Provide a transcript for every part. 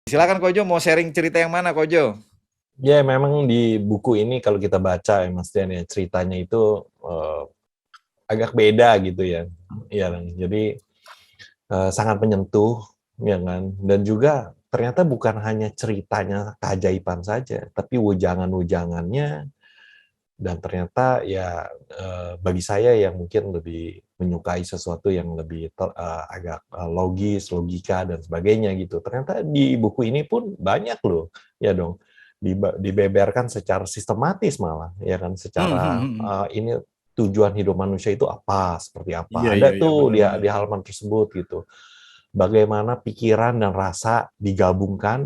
Silakan Kojo, mau sharing cerita yang mana Kojo? Ya, memang di buku ini kalau kita baca ya Mas Dian ya, ceritanya itu agak beda gitu ya. Ya, jadi sangat menyentuh ya kan. Dan juga ternyata bukan hanya ceritanya keajaiban saja, tapi wejangan-wejangannya dan ternyata ya bagi saya yang mungkin lebih menyukai sesuatu yang lebih agak logis, logika dan sebagainya gitu. Ternyata di buku ini pun banyak loh, ya dong, dibeberkan secara sistematis malah, ya kan, secara ini tujuan hidup manusia itu apa, seperti Iya, apa. iya, Ada iya, tuh benar-benar. di halaman tersebut gitu. Bagaimana pikiran dan rasa digabungkan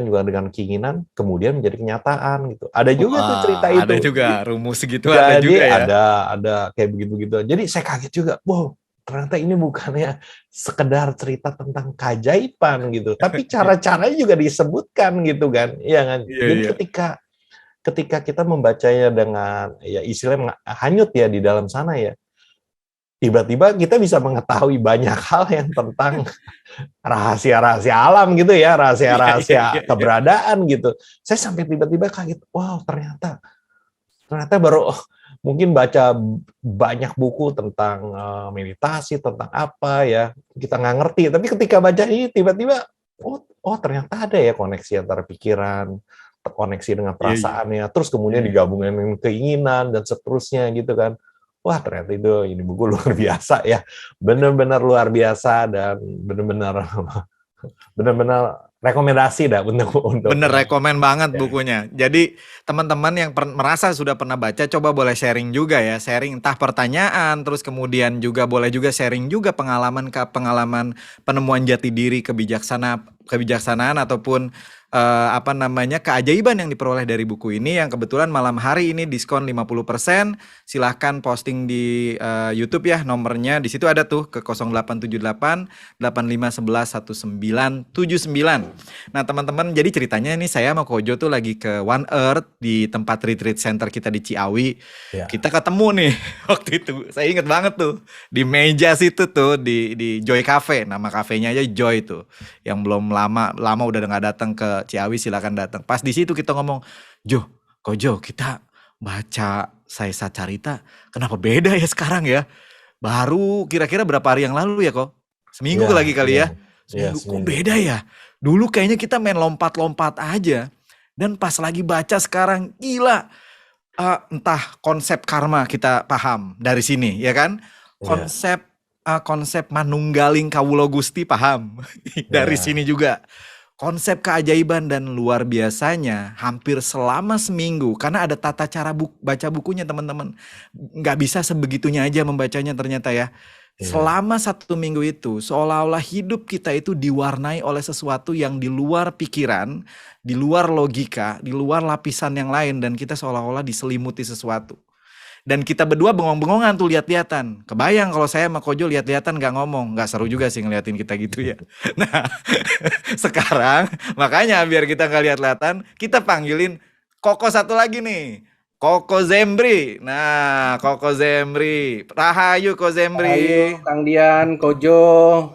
juga dengan keinginan, kemudian menjadi kenyataan gitu. Ada juga tuh cerita Wah, ada itu. juga rumus segitu ada Jadi juga ya. ada kayak begitu-begitu. Jadi saya kaget juga, wow, ternyata ini bukannya sekedar cerita tentang keajaiban gitu, tapi cara-caranya juga disebutkan gitu kan, iya kan. Iya, Jadi iya. ketika ketika kita membacanya dengan ya istilahnya hanyut ya di dalam sana ya, tiba-tiba kita bisa mengetahui banyak hal yang tentang rahasia-rahasia alam gitu ya, Iya, iya, rahasia-rahasia iya, iya. keberadaan gitu. Saya sampai tiba-tiba kaget, wow, ternyata ternyata baru mungkin baca banyak buku tentang meditasi, tentang apa ya, kita nggak ngerti. Tapi ketika baca ini tiba-tiba, oh ternyata ada ya koneksi antara pikiran, terkoneksi dengan Iya, iya. perasaannya, terus Iya, kemudian iya. digabungkan dengan keinginan dan seterusnya gitu kan. Wah ternyata ini buku luar biasa ya, benar-benar luar biasa dan benar-benar benar-benar rekomendasi dah untuk Bener, rekomen banget ya. bukunya. Jadi teman-teman yang merasa sudah pernah baca, coba boleh sharing juga ya. Sharing entah pertanyaan, terus kemudian juga boleh juga sharing juga pengalaman penemuan jati diri, kebijaksanaan ataupun apa namanya keajaiban yang diperoleh dari buku ini yang kebetulan malam hari ini diskon 50%. Silahkan posting di YouTube ya nomornya. Di situ ada tuh ke 0878 8511 1979. Nah, teman-teman, jadi ceritanya ini saya sama Kojo tuh lagi ke One Earth di tempat retreat center kita di Ciawi. Ya. Kita ketemu nih waktu itu. Saya inget banget tuh di meja situ tuh di Joy Cafe. Nama kafenya aja Joy tuh. Yang belum lama udah nggak datang ke Ciawi silakan datang. Pas di situ kita ngomong, "Jo, Kojo, kita baca Saesa Carita. Kenapa beda ya sekarang ya? Baru kira-kira berapa hari yang lalu ya kok? Seminggu Iya, lagi kali iya, ya? iya, Seminggu, kok seminggu. beda ya? Dulu kayaknya kita main lompat-lompat aja. Dan pas lagi baca sekarang, gila. Entah konsep karma kita paham dari sini, ya kan? Iya, Konsep manunggaling kawulo gusti paham dari iya, sini juga. Konsep keajaiban dan luar biasanya hampir selama seminggu karena ada tata cara baca bukunya teman-teman. Nggak bisa sebegitunya aja membacanya ternyata ya. iya, Selama 1 minggu itu seolah-olah hidup kita itu diwarnai oleh sesuatu yang di luar pikiran, di luar logika, di luar lapisan yang lain dan kita seolah-olah diselimuti sesuatu. Dan kita berdua bengong-bengongan tuh lihat-lihatan. Kebayang kalau saya sama Kojo lihat-lihatan nggak ngomong. Nggak seru juga sih ngeliatin kita gitu ya. Nah, sekarang makanya biar kita nggak lihat-lihatan, kita panggilin Koko satu lagi nih. Koko Zembri. Nah, Koko Zembri. Rahayu Koko Ayo, Zembri. Kang Dian, Kojo,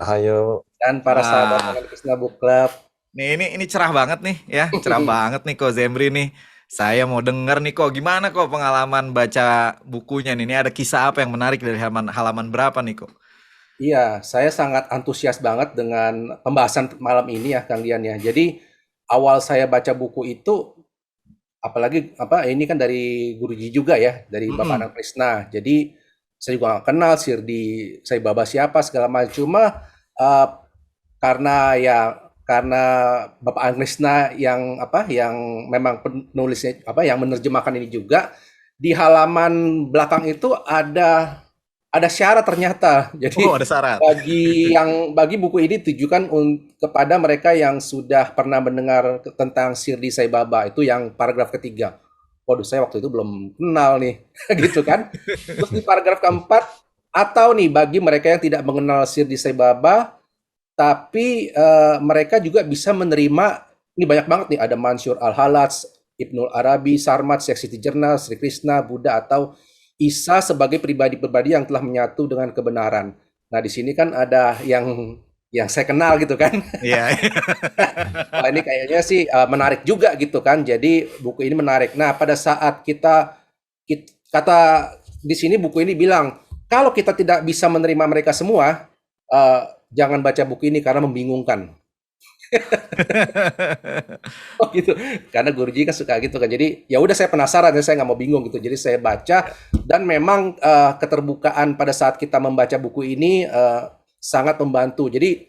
ayo, dan para sahabat Wah, dengan Krishna Book Club. nih ini cerah banget nih ya, cerah banget nih Koko Zembri nih. Saya mau denger nih kok gimana kok pengalaman baca bukunya nih. Ini ada kisah apa yang menarik dari halaman halaman berapa nih kok? Iya, saya sangat antusias banget dengan pembahasan malam ini ya, Kang Dian ya. Jadi awal saya baca buku itu, apalagi apa ini kan dari Guruji juga ya, dari Bapak Mm-mm. Anand Krishna. Jadi saya juga nggak kenal Sirdi Sai Baba siapa segala macam. Cuma eh, karena Bapak Anand Krishna yang apa yang memang penulisnya apa yang menerjemahkan ini juga di halaman belakang itu ada syarat ternyata. Oh, Jadi ada syarat. bagi buku ini ditujukan kepada mereka yang sudah pernah mendengar tentang Sirdi Sai Baba itu yang paragraf ketiga. Waduh, saya waktu itu belum kenal nih, gitu kan. Terus di paragraf keempat, atau nih bagi mereka yang tidak mengenal Sirdi Sai Baba, tapi mereka juga bisa menerima, ini banyak banget nih, ada Mansur Al-Halaj, Ibnul Arabi, Sarmat, Syekh Siti Jernah, Sri Krishna, Buddha, atau Isa sebagai pribadi-pribadi yang telah menyatu dengan kebenaran. Nah, di sini kan ada yang yang saya kenal gitu kan. Iya. Wah, ini kayaknya sih menarik juga gitu kan. Jadi buku ini menarik. Nah, pada saat kata di sini buku ini bilang kalau kita tidak bisa menerima mereka semua, eh, jangan baca buku ini karena membingungkan. Oh gitu. Karena guruji kan suka gitu kan. Jadi ya udah saya penasaran ya saya nggak mau bingung gitu. Jadi saya baca dan memang keterbukaan pada saat kita membaca buku ini sangat membantu. Jadi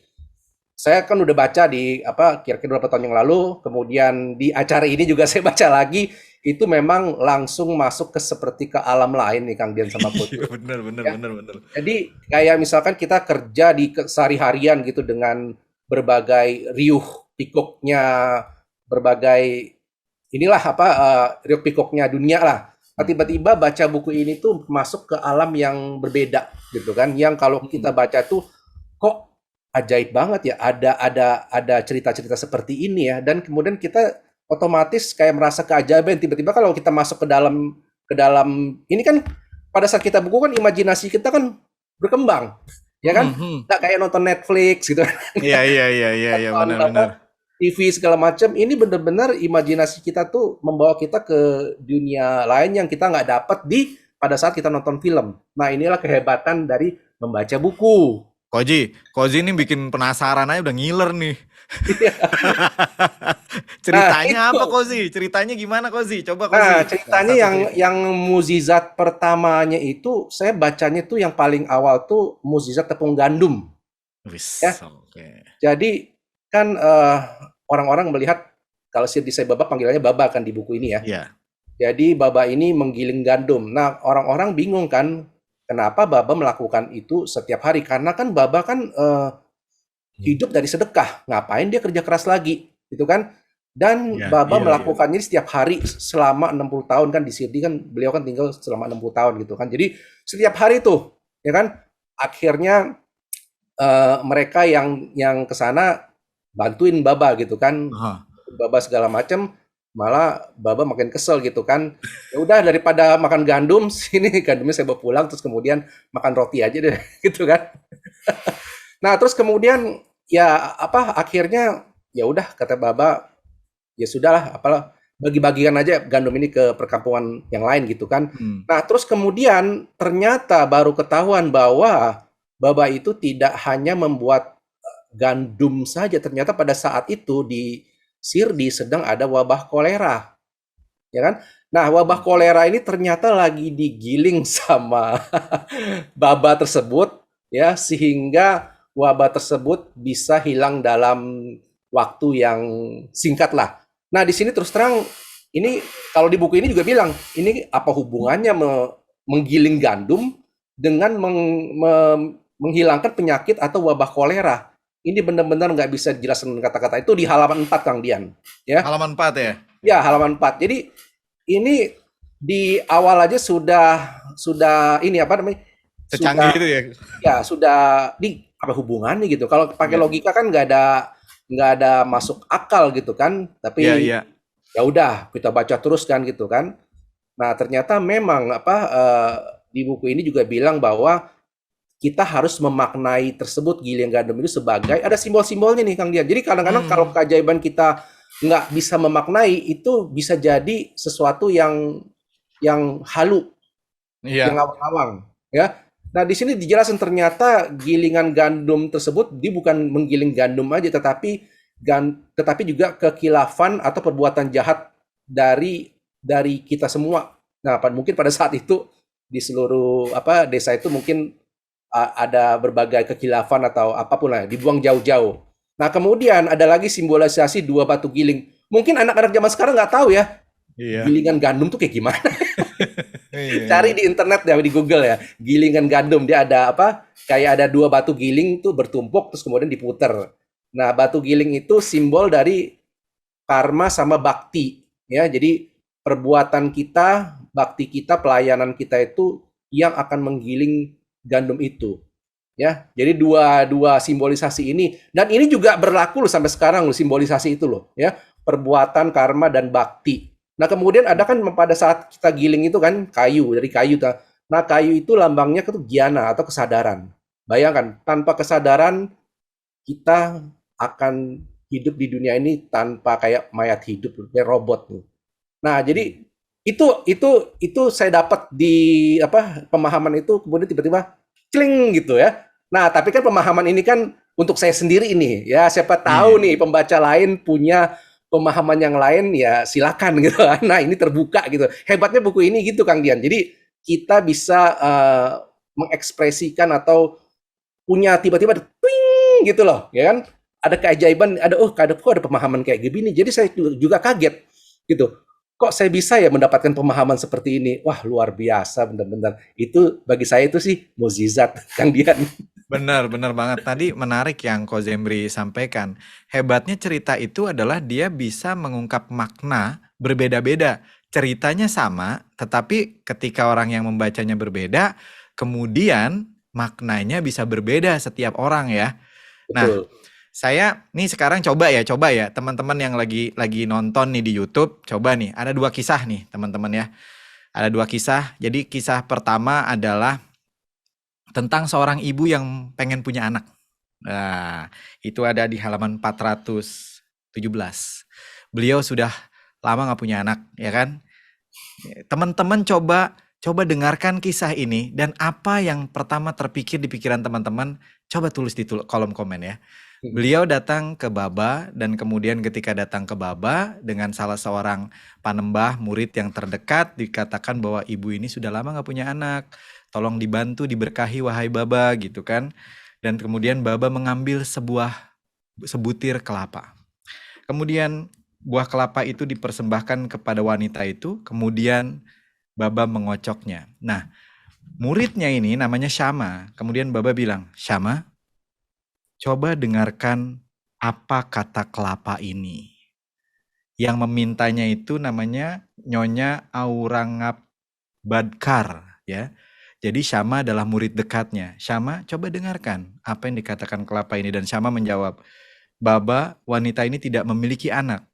saya kan udah baca di apa kira-kira beberapa tahun yang lalu, kemudian di acara ini juga saya baca lagi, itu memang langsung masuk ke seperti ke alam lain nih Kang Dian sama Iya, Putu. bener, bener, Ya. bener, bener. Jadi kayak misalkan kita kerja di sehari-harian gitu dengan berbagai riuh pikuknya, berbagai inilah apa riuh pikuknya dunia lah. Nah, tiba-tiba baca buku ini tuh masuk ke alam yang berbeda gitu kan. Yang kalau kita baca tuh kok ajaib banget ya ada cerita-cerita seperti ini ya dan kemudian kita otomatis kayak merasa keajaiban tiba-tiba kalau kita masuk ke dalam ini kan pada saat kita buku kan imajinasi kita kan berkembang ya kan Mhm. nggak kayak nonton Netflix gitu kan Iya, iya, iya, iya, iya, nonton bener, apa bener. TV segala macam ini benar-benar imajinasi kita tuh membawa kita ke dunia lain yang kita nggak dapat di pada saat kita nonton film. Nah inilah kehebatan dari membaca buku. Koji ini bikin penasaran aja udah ngiler nih. Nah Ceritanya apa itu. Koji? Ceritanya gimana Koji? Coba Nah, Koji. ceritanya Satu yang cerita. yang mukjizat pertamanya itu saya bacanya tuh yang paling awal tuh mukjizat tepung gandum Wis, ya. oke. Jadi kan orang-orang melihat kalau si Disai Baba panggilannya Baba kan di buku ini ya. Iya. Jadi Baba ini menggiling gandum. Nah, orang-orang bingung kan kenapa Baba melakukan itu setiap hari? Karena kan Baba kan hidup dari sedekah. Ngapain dia kerja keras lagi? Gitu kan? Dan Iya, Baba iya, iya. melakukannya setiap hari selama 60 tahun kan di Sydney kan beliau kan tinggal selama 60 tahun gitu kan. Jadi setiap hari tuh, ya kan? Akhirnya mereka yang ke sana bantuin Baba gitu kan. Aha. Baba segala macam malah Baba makin kesel gitu kan. Ya udah daripada makan gandum sini gandumnya saya bawa pulang terus kemudian makan roti aja deh gitu kan. Nah, terus kemudian ya apa akhirnya ya udah kata Baba ya sudahlah apalah bagi-bagikan aja gandum ini ke perkampungan yang lain gitu kan. Hmm. Nah, terus kemudian ternyata baru ketahuan bahwa Baba itu tidak hanya membuat gandum saja, ternyata pada saat itu di Sirdi sedang ada wabah kolera, ya kan? Nah, wabah kolera ini ternyata lagi digiling sama Baba tersebut ya sehingga wabah tersebut bisa hilang dalam waktu yang singkat lah. Nah, di sini terus terang ini kalau di buku ini juga bilang ini apa hubungannya menggiling gandum dengan menghilangkan penyakit atau wabah kolera. Ini benar-benar nggak bisa dijelaskan dengan kata-kata. Itu di halaman 4 Kang Dian. Ya, Halaman 4 ya? ya halaman 4. Jadi ini di awal aja sudah ini apa namanya? Secanggih Sudah itu ya? ya sudah di apa hubungannya gitu. Kalau pakai Iya. logika kan nggak ada masuk akal gitu kan. Iya, Tapi iya. ya udah kita baca terus kan gitu kan. Nah, ternyata memang apa di buku ini juga bilang bahwa kita harus memaknai tersebut giling gandum itu sebagai ada simbol-simbolnya nih Kang Dian. Jadi kadang-kadang kalau Hmm. keajaiban kita nggak bisa memaknai itu bisa jadi sesuatu yang halu, yang Iya. awang-awang, ya. Nah, di sini dijelasin ternyata gilingan gandum tersebut dia bukan menggiling gandum aja tetapi juga kekilafan atau perbuatan jahat dari kita semua. Nah, mungkin pada saat itu di seluruh apa desa itu mungkin ada berbagai kekilafan atau apapun lah, dibuang jauh-jauh. Nah, kemudian ada lagi simbolisasi dua batu giling. Mungkin anak-anak zaman sekarang nggak tahu ya, Iya. gilingan gandum tuh kayak gimana. Iya, Cari iya. di internet ya, di Google ya, gilingan gandum. Dia ada apa? Kayak ada dua batu giling tuh bertumpuk terus kemudian diputer. Nah, batu giling itu simbol dari karma sama bakti. Ya, jadi perbuatan kita, bakti kita, pelayanan kita itu yang akan menggiling gandum itu. Ya, jadi dua dua simbolisasi ini dan ini juga berlaku loh sampai sekarang loh simbolisasi itu loh ya perbuatan karma dan bakti. Nah kemudian ada kan pada saat kita giling itu kan kayu dari kayu. Nah kayu itu lambangnya itu giana atau kesadaran. Bayangkan tanpa kesadaran kita akan hidup di dunia ini tanpa kayak mayat hidup, kayak robot nih. Nah, jadi itu saya dapat di apa pemahaman itu kemudian tiba-tiba kling gitu ya. Nah, tapi kan pemahaman ini kan untuk saya sendiri ini ya, siapa tahu Iya. nih pembaca lain punya pemahaman yang lain ya silakan gitu kan. Nah, ini terbuka gitu. Hebatnya buku ini gitu Kang Dian. Jadi kita bisa mengekspresikan atau punya tiba-tiba ada twing gitu loh, ya kan? Ada keajaiban, kok ada pemahaman kayak gini. Jadi saya juga kaget gitu. Kok saya bisa ya mendapatkan pemahaman seperti ini? Wah, luar biasa benar-benar. Itu bagi saya itu sih mukjizat Kang Dian. Benar, benar banget. Tadi menarik yang Ko Zemri sampaikan. Hebatnya cerita itu adalah dia bisa mengungkap makna berbeda-beda. Ceritanya sama, tetapi ketika orang yang membacanya berbeda, kemudian maknanya bisa berbeda setiap orang ya. Nah, Betul. saya nih sekarang coba ya teman-teman yang lagi nonton nih di YouTube, coba nih ada 2 kisah nih teman-teman ya. Ada 2 kisah. Jadi kisah pertama adalah tentang seorang ibu yang pengen punya anak. Nah, itu ada di halaman 417. Beliau sudah lama nggak punya anak, ya kan? Teman-teman coba dengarkan kisah ini dan apa yang pertama terpikir di pikiran teman-teman, coba tulis di kolom komen ya. Beliau datang ke Baba dan kemudian ketika datang ke Baba dengan salah seorang panembah murid yang terdekat dikatakan bahwa ibu ini sudah lama nggak punya anak. Tolong dibantu, diberkahi wahai Baba gitu kan. Dan kemudian Baba mengambil sebutir kelapa. Kemudian buah kelapa itu dipersembahkan kepada wanita itu, kemudian Baba mengocoknya. Nah, muridnya ini namanya Syama. Kemudian Baba bilang, "Syama, coba dengarkan apa kata kelapa ini." Yang memintanya itu namanya Nyonya Aurangabadkar ya. Jadi Syama adalah murid dekatnya. Syama, coba dengarkan apa yang dikatakan kelapa ini. Dan Syama menjawab, "Baba, wanita ini tidak memiliki anak.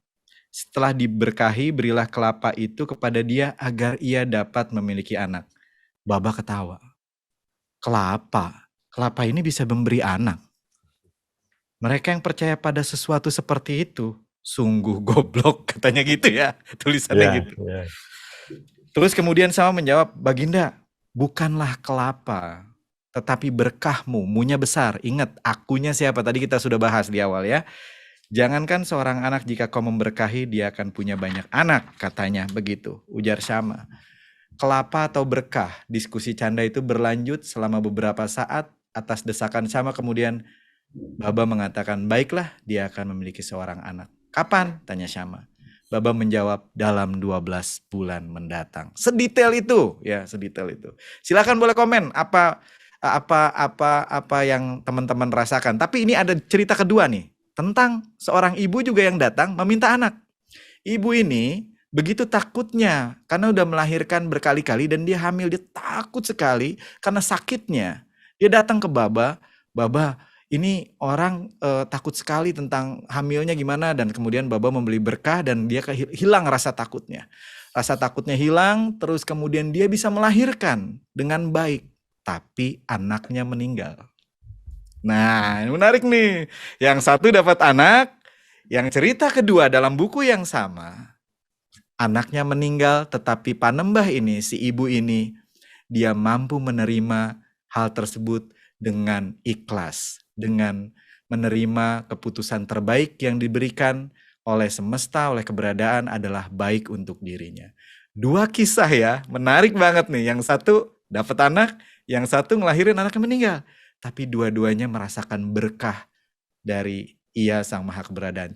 Setelah diberkahi, berilah kelapa itu kepada dia agar ia dapat memiliki anak." Baba ketawa. Kelapa ini bisa memberi anak. Mereka yang percaya pada sesuatu seperti itu, sungguh goblok, katanya gitu ya, tulisannya Ya, gitu. ya. Terus kemudian Sama menjawab, "Baginda, bukanlah kelapa, tetapi berkahmu, munya besar. Ingat, akunya siapa? Tadi kita sudah bahas di awal ya. Jangankan seorang anak, jika kau memberkahi, dia akan punya banyak anak," katanya begitu, ujar Syama. Kelapa atau berkah, diskusi canda itu berlanjut selama beberapa saat atas desakan Syama. Kemudian Baba mengatakan, "Baiklah, dia akan memiliki seorang anak." "Kapan?" tanya Syama. Baba menjawab, "Dalam 12 bulan mendatang." Sedetail itu, ya, sedetail itu. Silakan boleh komen apa yang teman-teman rasakan. Tapi ini ada cerita kedua nih, tentang seorang ibu juga yang datang meminta anak. Ibu ini begitu takutnya karena udah melahirkan berkali-kali dan dia hamil, dia takut sekali karena sakitnya. Dia datang ke Baba, "Baba, ini orang takut sekali tentang hamilnya gimana?" Dan kemudian Baba membeli berkah dan dia hilang rasa takutnya. Rasa takutnya hilang, terus kemudian dia bisa melahirkan dengan baik. Tapi anaknya meninggal. Nah, ini menarik nih. Yang satu dapat anak, yang cerita kedua dalam buku yang sama, anaknya meninggal, tetapi panembah ini, si ibu ini, dia mampu menerima hal tersebut dengan ikhlas, dengan menerima keputusan terbaik yang diberikan oleh semesta, oleh keberadaan adalah baik untuk dirinya. 2 kisah ya, menarik banget nih. Yang satu dapat anak, yang satu ngelahirin anaknya meninggal. Tapi dua-duanya merasakan berkah dari Ia Sang Maha Keberadaan.